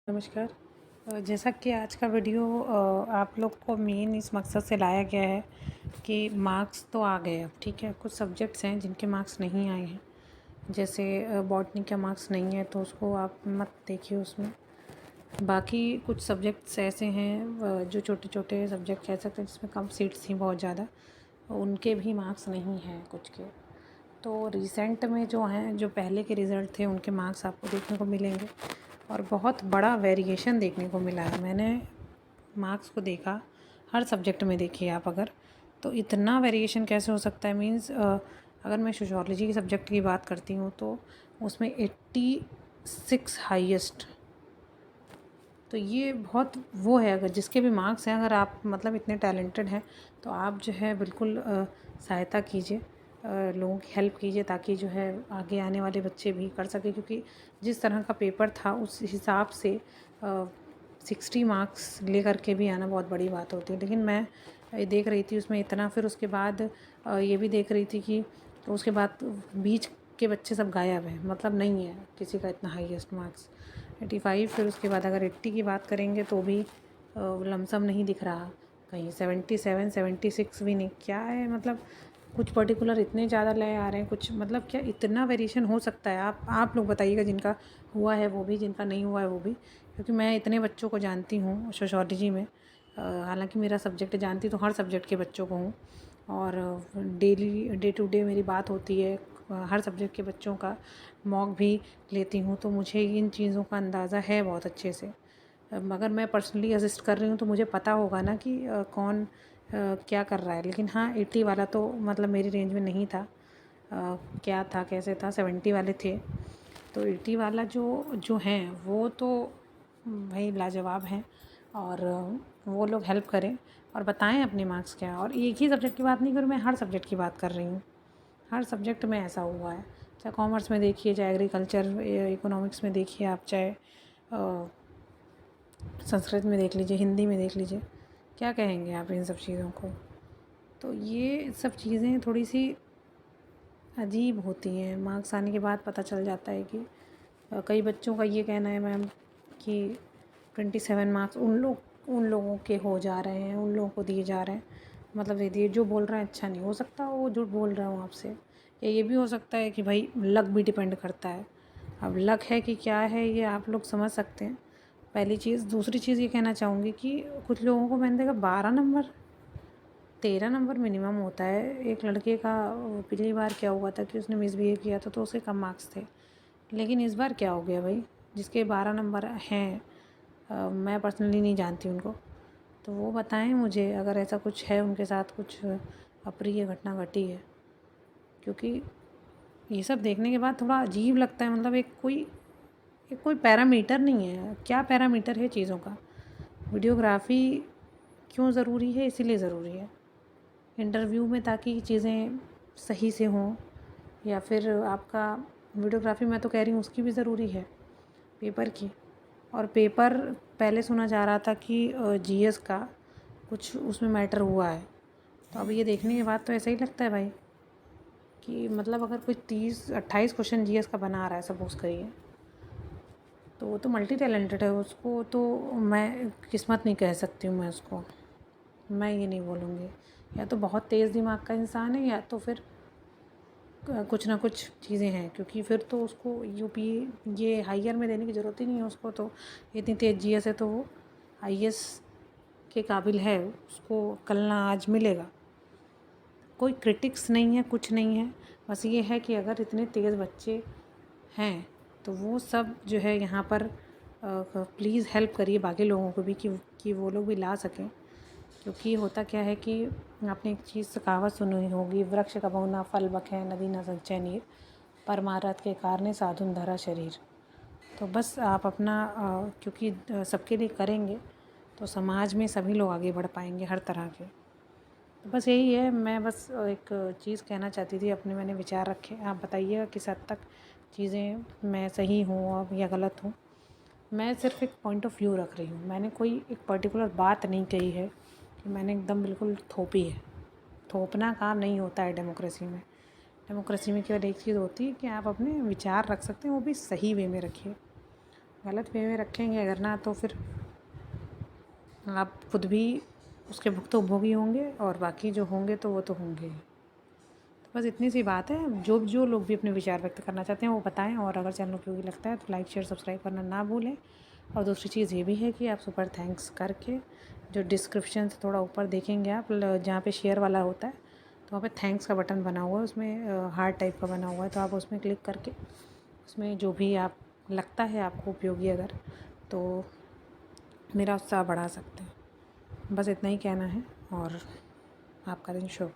नमस्कार। जैसा कि आज का वीडियो आप लोग को मेन इस मकसद से लाया गया है कि मार्क्स तो आ गए अब, ठीक है। कुछ सब्जेक्ट्स हैं जिनके मार्क्स नहीं आए हैं, जैसे बॉटनी का मार्क्स नहीं है तो उसको आप मत देखिए उसमें। बाकी कुछ सब्जेक्ट्स ऐसे हैं जो छोटे छोटे सब्जेक्ट कह सकते हैं जिसमें कम सीट्स थी बहुत ज़्यादा, उनके भी मार्क्स नहीं हैं कुछ के। तो रिसेंट में जो हैं, जो पहले के रिज़ल्ट थे उनके मार्क्स आपको देखने को मिलेंगे और बहुत बड़ा वेरिएशन देखने को मिला है। मैंने मार्क्स को देखा, हर सब्जेक्ट में देखिए आप अगर, तो इतना वेरिएशन कैसे हो सकता है। मीन्स अगर मैं सोशियोलॉजी के सब्जेक्ट की बात करती हूँ तो उसमें 86 हाईएस्ट। तो ये बहुत वो है, अगर जिसके भी मार्क्स हैं, अगर आप मतलब इतने टैलेंटेड हैं तो आप जो है बिल्कुल सहायता कीजिए, लोगों की हेल्प कीजिए ताकि जो है आगे आने वाले बच्चे भी कर सकें। क्योंकि जिस तरह का पेपर था उस हिसाब से 60 मार्क्स लेकर के भी आना बहुत बड़ी बात होती है। लेकिन मैं देख रही थी उसमें इतना, फिर उसके बाद ये भी देख रही थी कि उसके बाद बीच के बच्चे सब गायब हैं, मतलब नहीं है किसी का इतना हाईएस्ट मार्क्स 85। फिर उसके बाद अगर 80 की बात करेंगे तो भी लमसम नहीं दिख रहा, कहीं 77 76 भी नहीं। क्या है मतलब, कुछ पर्टिकुलर इतने ज़्यादा ले आ रहे हैं, कुछ मतलब क्या इतना वेरिएशन हो सकता है। आप लोग बताइएगा, जिनका हुआ है वो भी, जिनका नहीं हुआ है वो भी। क्योंकि मैं इतने बच्चों को जानती हूँ सोशियोलॉजी में, हालांकि मेरा सब्जेक्ट जानती तो हर सब्जेक्ट के बच्चों को हूँ, और डेली डे टू डे मेरी बात होती है, हर सब्जेक्ट के बच्चों का मॉक भी लेती हूँ, तो मुझे इन चीज़ों का अंदाज़ा है बहुत अच्छे से। मगर मैं पर्सनली असिस्ट कर रही हूँ तो मुझे पता होगा ना कि कौन क्या कर रहा है। लेकिन हाँ, 80 वाला तो मतलब मेरी रेंज में नहीं था। क्या था, कैसे था, 70 वाले थे। तो 80 वाला जो जो हैं वो तो भाई लाजवाब हैं, और वो लोग हेल्प करें और बताएं अपने मार्क्स क्या है। और एक ही सब्जेक्ट की बात नहीं करूँ, मैं हर सब्जेक्ट की बात कर रही हूँ। हर सब्जेक्ट में ऐसा हुआ है, चाहे कॉमर्स में देखिए, चाहे एग्रीकल्चर इकोनॉमिक्स में देखिए आप, चाहे संस्कृत में देख लीजिए, हिंदी में देख लीजिए। क्या कहेंगे आप इन सब चीज़ों को। तो ये सब चीज़ें थोड़ी सी अजीब होती हैं। मार्क्स आने के बाद पता चल जाता है कि कई बच्चों का ये कहना है मैम कि 27 मार्क्स उन लोगों के हो जा रहे हैं, उन लोगों को दिए जा रहे हैं। मतलब दे दिए, जो बोल रहे हैं अच्छा नहीं हो सकता, वो झूठ बोल रहा हूँ आपसे। या ये भी हो सकता है कि भाई लक भी डिपेंड करता है। अब लक है कि क्या है ये आप लोग समझ सकते हैं, पहली चीज़। दूसरी चीज़ ये कहना चाहूँगी कि कुछ लोगों को मैंने देखा 12 नंबर, 13 नंबर मिनिमम होता है। एक लड़के का पिछली बार क्या हुआ था कि उसने मिसबिहेव किया था तो उसके कम मार्क्स थे। लेकिन इस बार क्या हो गया भाई, जिसके 12 नंबर हैं, मैं पर्सनली नहीं जानती उनको, तो वो बताएं मुझे अगर ऐसा कुछ है उनके साथ, कुछ अप्रिय घटना घटी है। क्योंकि ये सब देखने के बाद थोड़ा अजीब लगता है। मतलब एक कोई पैरामीटर नहीं है। क्या पैरामीटर है चीज़ों का। वीडियोग्राफी क्यों ज़रूरी है, इसीलिए ज़रूरी है इंटरव्यू में, ताकि चीज़ें सही से हों। या फिर आपका वीडियोग्राफी, मैं तो कह रही हूँ उसकी भी ज़रूरी है, पेपर की। और पेपर पहले सुना जा रहा था कि जीएस का कुछ उसमें मैटर हुआ है, तो अब ये देखने के बाद तो ऐसा ही लगता है भाई कि मतलब अगर कोई 30-28 क्वेश्चन जीएस का बना रहा है सपोज़ करिए, तो वो तो मल्टी टैलेंटेड है। उसको तो मैं किस्मत नहीं कह सकती हूँ, मैं उसको, मैं ये नहीं बोलूँगी। या तो बहुत तेज़ दिमाग का इंसान है, या तो फिर कुछ ना कुछ चीज़ें हैं। क्योंकि फिर तो उसको यूपी ये हाइयर में देने की ज़रूरत ही नहीं है उसको। तो इतनी तेज़ जीएस है तो वो आईएएस के काबिल है, उसको कल ना आज मिलेगा। कोई क्रिटिक्स नहीं है, कुछ नहीं है। बस ये है कि अगर इतने तेज़ बच्चे हैं तो वो सब जो है यहाँ पर प्लीज़ हेल्प करिए बाकी लोगों को भी कि वो लोग भी ला सकें। क्योंकि होता क्या है कि आपने एक चीज़ कहावत सुनी होगी, वृक्ष कबहु ना फल बखे, नदी न संचय नीर, परमारथ के कारणे साधुन धरा शरीर। तो बस आप अपना क्योंकि सबके लिए करेंगे तो समाज में सभी लोग आगे बढ़ पाएंगे, हर तरह के। तो बस यही है, मैं बस एक चीज़ कहना चाहती थी, अपने मैंने विचार रखे। आप बताइएगा किस हद तक चीज़ें मैं सही हूँ अब या गलत हूँ। मैं सिर्फ एक पॉइंट ऑफ व्यू रख रही हूँ, मैंने कोई एक पर्टिकुलर बात नहीं कही है कि मैंने एकदम बिल्कुल थोपी है। थोपना काम नहीं होता है डेमोक्रेसी में। डेमोक्रेसी में केवल एक चीज़ होती है कि आप अपने विचार रख सकते हैं, वो भी सही वे में रखिए। गलत वे में रखेंगे अगर ना, तो फिर आप खुद भी उसके भुक्तभोगी होंगे और बाकी जो होंगे तो वो तो होंगे ही। तो बस इतनी सी बात है। जो लोग भी अपने विचार व्यक्त करना चाहते हैं वो बताएं, और अगर चैनल उपयोगी लगता है तो लाइक शेयर सब्सक्राइब करना ना भूलें। और दूसरी चीज़ ये भी है कि आप सुपर थैंक्स करके जो डिस्क्रिप्शन से थोड़ा ऊपर देखेंगे आप, जहाँ पे शेयर वाला होता है तो वहाँ पे थैंक्स का बटन बना हुआ है, उसमें हार्ट टाइप का बना हुआ है, तो आप उसमें क्लिक करके उसमें जो भी आप लगता है आपको उपयोगी अगर, तो मेरा उत्साह बढ़ा सकते हैं। बस इतना ही कहना है, और आपका दिन शुभ।